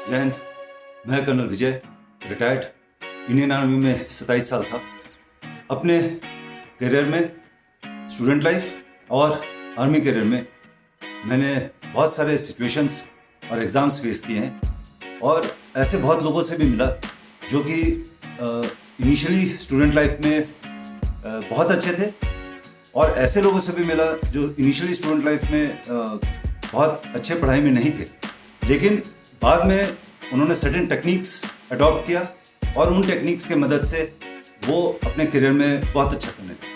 जय हिंद। मैं कर्नल विजय, retired Indian army में 27 साल था। अपने करियर में, स्टूडेंट लाइफ और आर्मी करियर में मैंने बहुत सारे सिचुएशंस और एग्ज़ाम्स फेस किए हैं और ऐसे बहुत लोगों से भी मिला जो कि इनिशियली स्टूडेंट लाइफ में बहुत अच्छे थे और ऐसे लोगों से भी मिला जो इनिशियली स्टूडेंट लाइफ में बहुत अच्छे पढ़ाई में नहीं थे, लेकिन बाद में उन्होंने सर्टेन टेक्निक्स अडॉप्ट किया और उन टेक्निक्स के मदद से वो अपने करियर में बहुत अच्छा करने लगे।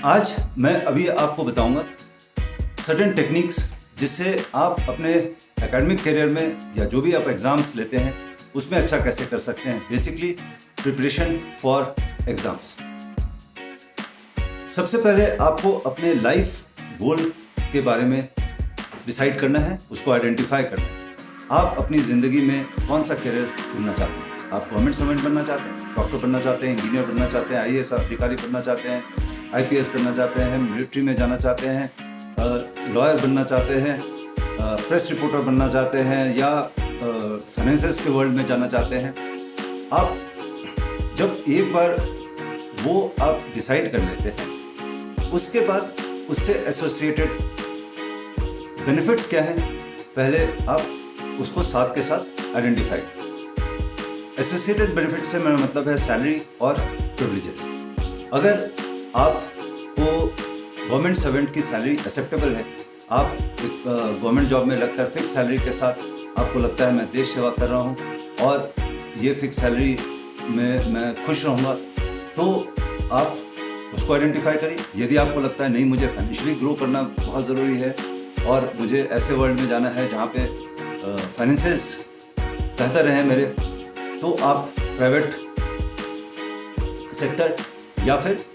आज मैं अभी आपको बताऊंगा सर्टेन टेक्निक्स जिससे आप अपने एकेडमिक करियर में या जो भी आप एग्ज़ाम्स लेते हैं उसमें अच्छा कैसे कर सकते हैं। Basically preparation for exams. सबसे पहले आपको अपने लाइफ गोल के बारे में डिसाइड करना है, उसको आइडेंटिफाई करना है। आप अपनी ज़िंदगी में कौन सा करियर चुनना चाहते हैं। आप गवर्नमेंट सर्वेंट बनना चाहते हैं, डॉक्टर बनना चाहते हैं, इंजीनियर बनना चाहते हैं, आईएएस अधिकारी बनना चाहते हैं, आईपीएस बनना चाहते हैं, मिलिट्री में जाना चाहते हैं, लॉयर बनना चाहते हैं, प्रेस रिपोर्टर बनना चाहते हैं या फाइनेंसेस के वर्ल्ड में जाना चाहते हैं। आप जब एक बार वो आप डिसाइड कर लेते हैं, उसके बाद उससे एसोसिएटेड बेनिफिट्स क्या हैं, पहले आप उसको साथ के साथ आइडेंटिफाई। एसोसिएटेड बेनिफिट से मेरा मतलब है सैलरी और प्रिविलेजेस। अगर आपको गवर्नमेंट सर्वेंट की सैलरी एक्सेप्टेबल है, आप एक गवर्नमेंट जॉब में लगकर फिक्स सैलरी के साथ आपको लगता है मैं देश सेवा कर रहा हूँ और ये फिक्स सैलरी में मैं खुश रहूँगा, तो आप उसको आइडेंटिफाई करिए। यदि आपको लगता है नहीं, मुझे फाइनेंशियली ग्रो करना बहुत ज़रूरी है और मुझे ऐसे वर्ल्ड में जाना है जहाँ पे फाइनेंसेस बेहतर रहें मेरे, तो आप प्राइवेट सेक्टर या फिर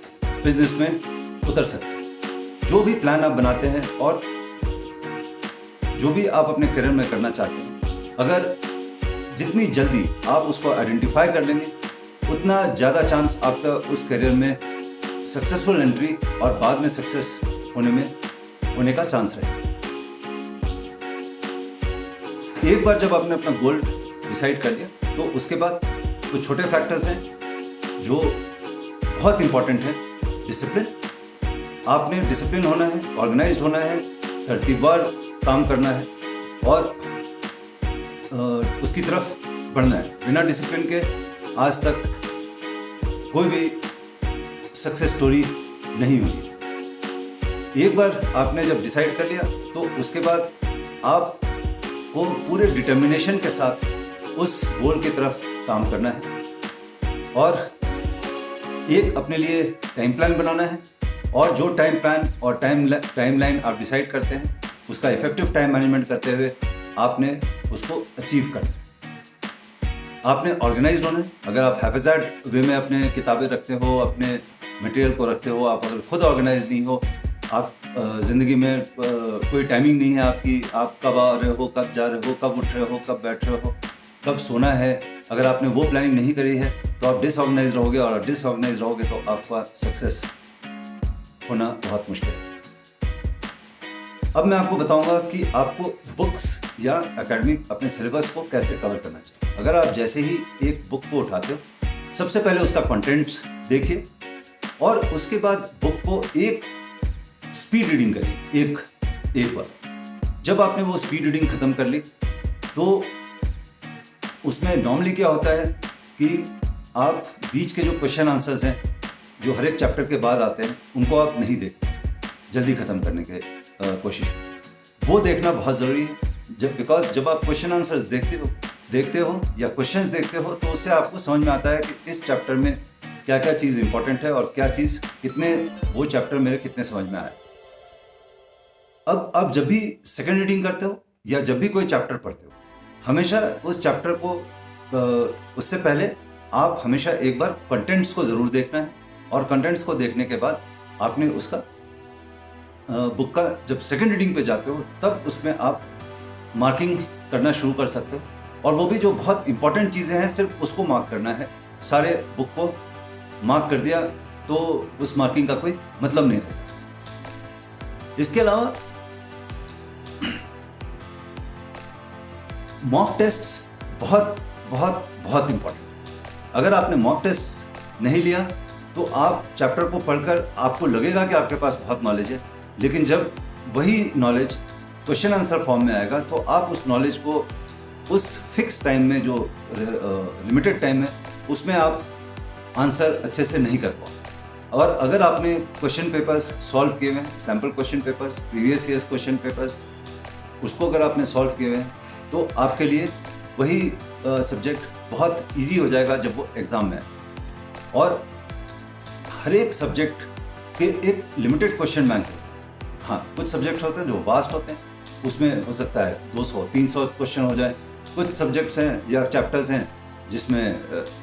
बिजनेस में उतर सकते हैं। जो भी प्लान आप बनाते हैं और जो भी आप अपने करियर में करना चाहते हैं, अगर जितनी जल्दी आप उसको आइडेंटिफाई कर लेंगे, उतना ज़्यादा चांस आपका उस करियर में सक्सेसफुल एंट्री और बाद में सक्सेस होने का चांस रहेगा। एक बार जब आपने अपना गोल डिसाइड कर लिया, तो उसके बाद कुछ छोटे फैक्टर्स हैं जो बहुत इंपॉर्टेंट हैं। डिसिप्लिन। आपने डिसिप्लिन होना है, ऑर्गेनाइज्ड होना है, तरतीबवार काम करना है और उसकी तरफ बढ़ना है। बिना डिसिप्लिन के आज तक कोई भी सक्सेस स्टोरी नहीं हुई। एक बार आपने जब डिसाइड कर लिया, तो उसके बाद आप को पूरे डिटर्मिनेशन के साथ उस गोल की तरफ काम करना है और एक अपने लिए टाइम प्लान बनाना है और जो टाइम प्लान और टाइम लाइन आप डिसाइड करते हैं, उसका इफेक्टिव टाइम मैनेजमेंट करते हुए आपने उसको अचीव करना है। आपने ऑर्गेनाइज होना है। अगर आप हैफेजार्ड वे में अपने किताबें रखते हो, अपने मटेरियल को रखते हो, आप अगर खुद ऑर्गेनाइज नहीं हो, आप ज़िंदगी में कोई टाइमिंग नहीं है आपकी, आप कब आ रहे हो, कब जा रहे हो, कब उठ रहे हो, कब बैठ रहे हो, कब सोना है, अगर आपने वो प्लानिंग नहीं करी है तो आप डिसऑर्गेनाइज रहोगे और डिसऑर्गेनाइज रहोगे तो आपका सक्सेस होना बहुत मुश्किल है। अब मैं आपको बताऊंगा कि आपको बुक्स या एकेडमिक अपने सिलेबस को कैसे कवर करना चाहिए। अगर आप जैसे ही एक बुक को उठाते हो, सबसे पहले उसका कंटेंट्स देखिए और उसके बाद बुक को एक स्पीड रीडिंग करिए एक बार। जब आपने वो स्पीड रीडिंग ख़त्म कर ली, तो उसमें नॉर्मली क्या होता है कि आप बीच के जो क्वेश्चन आंसर्स हैं जो हर एक चैप्टर के बाद आते हैं, उनको आप नहीं देखते जल्दी ख़त्म करने के कोशिश में। वो देखना बहुत ज़रूरी है, बिकॉज जब आप क्वेश्चन आंसर्स देखते हो या क्वेश्चंस देखते हो, तो उससे आपको समझ में आता है कि इस चैप्टर में क्या क्या चीज़ इंपॉर्टेंट है और क्या चीज़ वो चैप्टर मेरे कितने समझ में आया। अब आप जब भी सेकेंड रीडिंग करते हो या जब भी कोई चैप्टर पढ़ते हो, हमेशा उस चैप्टर को उससे पहले आप हमेशा एक बार कंटेंट्स को ज़रूर देखना है और कंटेंट्स को देखने के बाद आपने उसका बुक का जब सेकेंड रीडिंग पे जाते हो, तब उसमें आप मार्किंग करना शुरू कर सकते हो और वो भी जो बहुत इंपॉर्टेंट चीज़ें हैं सिर्फ उसको मार्क करना है। सारे बुक को मार्क कर दिया तो उस मार्किंग का कोई मतलब नहीं रहता। इसके अलावा मॉक टेस्ट बहुत बहुत बहुत इम्पोर्टेंट। अगर आपने मॉक टेस्ट नहीं लिया तो आप चैप्टर को पढ़कर आपको लगेगा कि आपके पास बहुत नॉलेज है, लेकिन जब वही नॉलेज क्वेश्चन आंसर फॉर्म में आएगा तो आप उस नॉलेज को उस फिक्स टाइम में, जो लिमिटेड टाइम है, उसमें आप आंसर अच्छे से नहीं कर पाओ। और अगर आपने क्वेश्चन पेपर्स सॉल्व किए हुए हैं, sample question papers, previous years question papers, उसको अगर आपने सॉल्व किए हुए हैं तो आपके लिए वही सब्जेक्ट बहुत इजी हो जाएगा जब वो एग्ज़ाम में आए। और हर एक सब्जेक्ट के एक लिमिटेड क्वेश्चन बैंक है। हाँ, कुछ सब्जेक्ट होते हैं जो वास्ट होते हैं, उसमें हो सकता है 200-300 क्वेश्चन हो जाए। कुछ सब्जेक्ट्स हैं या चैप्टर्स हैं जिसमें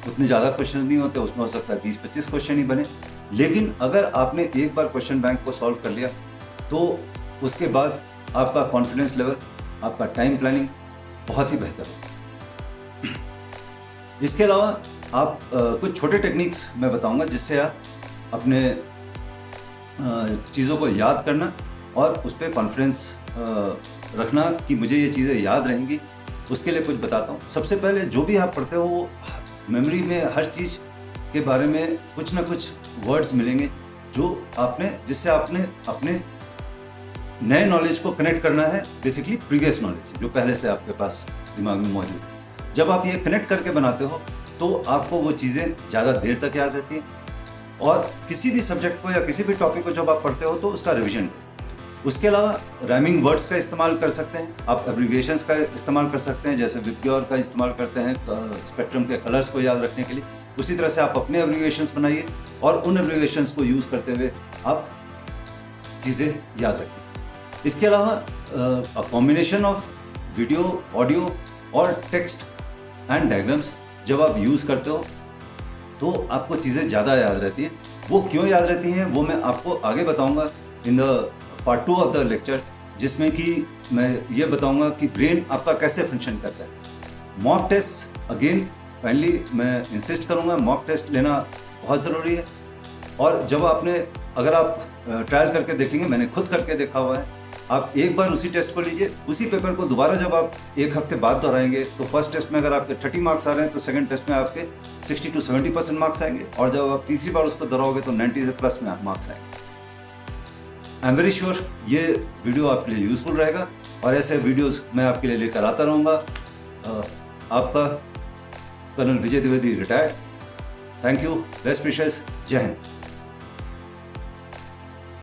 उतने ज़्यादा क्वेश्चन नहीं होते, उसमें हो सकता है 20-25 क्वेश्चन ही बने। लेकिन अगर आपने एक बार क्वेश्चन बैंक को सॉल्व कर लिया तो उसके बाद आपका कॉन्फिडेंस लेवल, आपका टाइम प्लानिंग बहुत ही बेहतर हो। इसके अलावा आप कुछ छोटे टेक्निक्स मैं बताऊंगा जिससे आप अपने चीज़ों को याद करना और उस पर कॉन्फिडेंस रखना कि मुझे ये चीज़ें याद रहेंगी, उसके लिए कुछ बताता हूँ। सबसे पहले जो भी आप पढ़ते हो वो मेमोरी में हर चीज़ के बारे में कुछ ना कुछ वर्ड्स मिलेंगे जिससे आपने अपने नए नॉलेज को कनेक्ट करना है, बेसिकली प्रीवियस नॉलेज जो पहले से आपके पास दिमाग में मौजूद है। जब आप ये कनेक्ट करके बनाते हो तो आपको वो चीज़ें ज़्यादा देर तक याद रहती हैं। और किसी भी सब्जेक्ट को या किसी भी टॉपिक को जब आप पढ़ते हो तो उसका रिवीजन। उसके अलावा राइमिंग वर्ड्स का इस्तेमाल कर सकते हैं, आप एब्रिविएशंस का इस्तेमाल कर सकते हैं, जैसे विबग्योर का इस्तेमाल करते हैं स्पेक्ट्रम के कलर्स को याद रखने के लिए। उसी तरह से आप अपने एब्रिविएशंस बनाइए और उन एब्रिविएशंस को यूज़ करते हुए आप चीज़ें याद रखिए। इसके अलावा कॉम्बिनेशन ऑफ वीडियो, ऑडियो और टेक्स्ट एंड डायग्राम्स जब आप यूज़ करते हो तो आपको चीज़ें ज़्यादा याद रहती हैं। वो क्यों याद रहती हैं वो मैं आपको आगे बताऊंगा in the part 2 of the lecture, जिसमें कि मैं ये बताऊंगा कि ब्रेन आपका कैसे फंक्शन करता है। मॉक टेस्ट अगेन फाइनली मैं इंसिस्ट करूंगा, मॉक टेस्ट लेना बहुत ज़रूरी है। और जब अगर आप ट्रायल करके देखेंगे, मैंने खुद करके देखा हुआ है, आप एक बार उसी टेस्ट को लीजिए, उसी पेपर को दोबारा जब आप एक हफ्ते बाद दोहराएंगे तो फर्स्ट टेस्ट में अगर आपके 30 मार्क्स आ रहे हैं तो सेकंड टेस्ट में आपके 60 to 70% मार्क्स आएंगे, और जब आप तीसरी बार उसको दोहराओगे तो 90 से प्लस में मार्क्स आएंगे। आई एम वेरी श्योर ये वीडियो आपके लिए यूजफुल रहेगा और ऐसे वीडियोस मैं आपके लिए लेकर आता रहूँगा। आपका colonel Vijay Dwivedi, retired. Thank you, best wishes, Jai Hind.